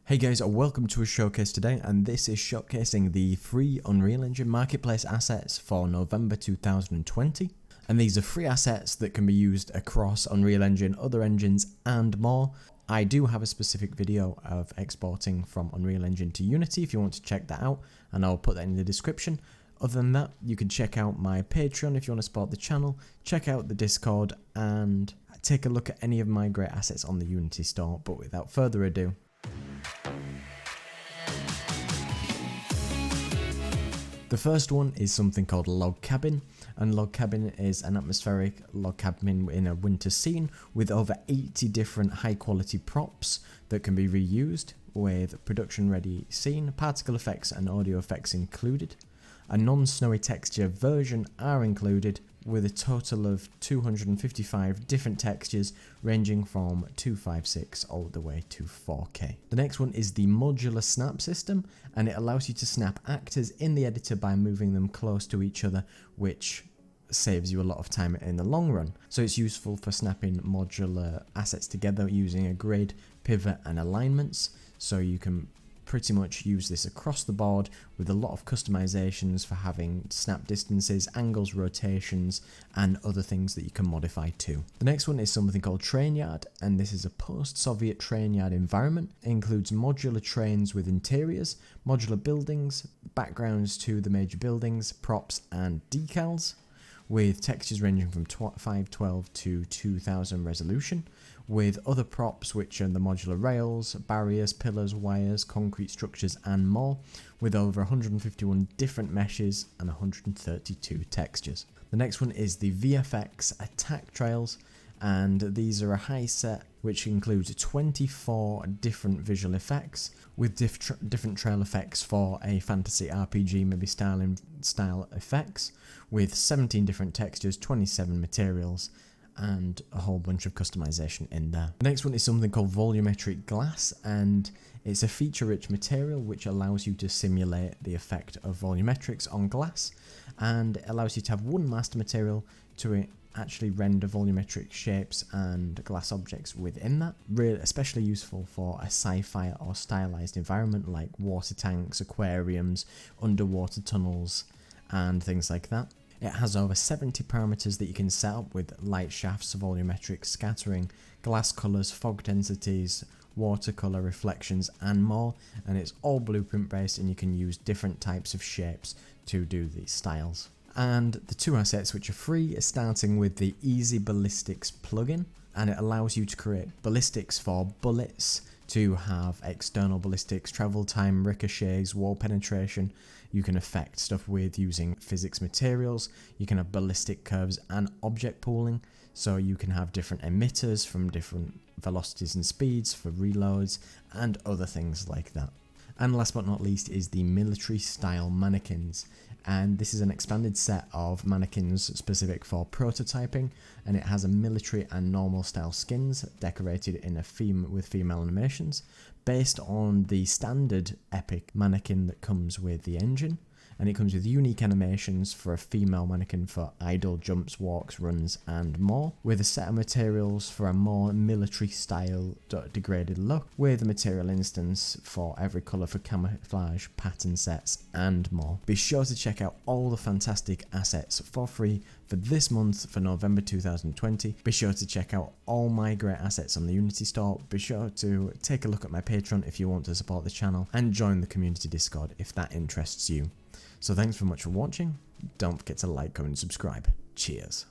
Hey guys, welcome to a showcase today, and this is showcasing the free Unreal Engine Marketplace assets for November 2020. And these are free assets that can be used across Unreal Engine, other engines and more. I do have a specific video of exporting from Unreal Engine to Unity if you want to check that out, and I'll put that in the description. Other than that, you can check out my Patreon if you want to support the channel, check out the Discord, and take a look at any of my great assets on the Unity store. But without further ado, the first one is something called Log Cabin, and Log Cabin is an atmospheric log cabin in a winter scene with over 80 different high quality props that can be reused, with production ready scene, particle effects and audio effects included. A non-snowy texture version are included, with a total of 255 different textures ranging from 256 all the way to 4K. The next one is the Modular snap system, and it allows you to snap actors in the editor by moving them close to each other, which saves you a lot of time in the long run. So it's useful for snapping modular assets together using a grid, pivot and alignments, so you can pretty much use this across the board with a lot of customizations for having snap distances, angles, rotations and other things that you can modify too. The next one is something called Train Yard, and this is a post-Soviet train yard environment. It includes modular trains with interiors, modular buildings, backgrounds to the major buildings, props and decals, with textures ranging from 512 to 2000 resolution, with other props which are the modular rails, barriers, pillars, wires, concrete structures and more, with over 151 different meshes and 132 textures. The next one is the VFX Attack Trails, and these are a high set which includes 24 different visual effects with different trail effects for a fantasy RPG maybe style effects, with 17 different textures, 27 materials and a whole bunch of customization in there. The next one is something called Volumetric Glass, and it's a feature-rich material which allows you to simulate the effect of volumetrics on glass, and it allows you to have one master material to actually render volumetric shapes and glass objects within that. Really especially useful for a sci-fi or stylized environment like water tanks, aquariums, underwater tunnels and things like that. It has over 70 parameters that you can set up, with light shafts, volumetric scattering, glass colors, fog densities, watercolor reflections and more, and it's all blueprint based and you can use different types of shapes to do these styles. And the two assets which are free are starting with the Easy Ballistics plugin, and it allows you to create ballistics for bullets, to have external ballistics, travel time, ricochets, wall penetration. You can affect stuff with using physics materials. You can have ballistic curves and object pooling, so you can have different emitters from different velocities and speeds for reloads and other things like that. And last but not least is the military style mannequins, and this is an expanded set of mannequins specific for prototyping, and it has a military and normal style skins decorated in with female animations based on the standard epic mannequin that comes with the engine. And it comes with unique animations for a female mannequin for idle jumps, walks, runs and more, with a set of materials for a more military style degraded look, with a material instance for every colour for camouflage, pattern sets and more. Be sure to check out all the fantastic assets for free for this month for November 2020. Be sure to check out all my great assets on the Unity store. Be sure to take a look at my Patreon if you want to support the channel, and join the community Discord if that interests you. So thanks very much for watching. Don't forget to like, comment and subscribe. Cheers.